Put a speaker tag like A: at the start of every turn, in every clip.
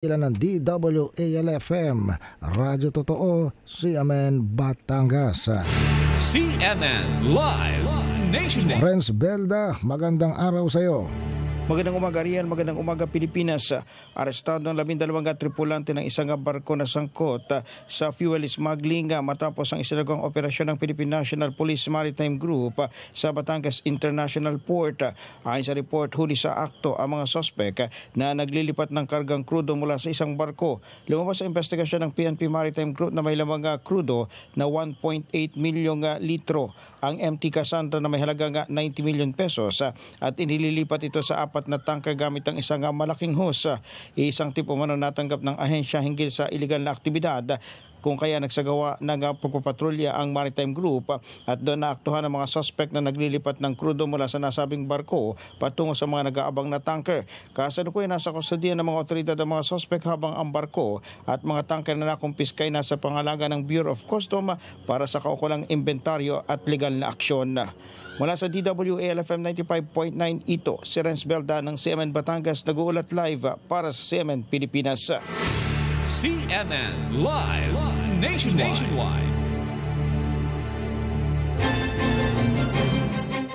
A: Ilan ng DWALFM, Radyo Totoo, CMN Batangas.
B: CMN Live Nationwide.
A: Renz Belda, magandang araw sa iyo.
C: Magandang umaga riyan, magandang umaga Pilipinas. Arestado ng 12 tripulante ng isang barko na sangkot sa fuel smuggling matapos ang isinagawang operasyon ng Philippine National Police Maritime Group sa Batangas International Port. Ayon sa report, huli sa akto ang mga sospek na naglilipat ng kargang krudo mula sa isang barko. Lumabas sa investigasyon ng PNP Maritime Group na may lamang krudo na 1.8 milyong litro. Ang MT Cassandra na may halagang 90 million pesos at inililipat ito sa 4 na tanker gamit ang isang malaking hose. Isang tipo man natanggap ng ahensya hinggil sa iligal na aktibidad kung kaya nagsagawa ng pagpapatrolya ang Maritime Group at doon naaktuhan ang mga suspect na naglilipat ng krudo mula sa nasabing barko patungo sa mga nag-aabang na tanker. Kasalukuyan nasa kustodiya ng mga otoridad ang mga suspect habang ang barko at mga tanker na nakumpiskay nasa pangalaga ng Bureau of Custom para sa kaukulang inventaryo at legal na aksyon. Mula sa DWALFM 95.9, ito si Renz Belda ng CMN Batangas, nag-uulat live para sa CMN Pilipinas.
B: CMN Live Nationwide.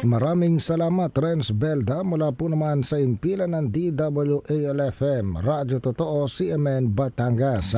A: Maraming salamat, Renz Belda, mula po naman sa impilan ng DWALFM, Radyo Totoo, CMN Batangas.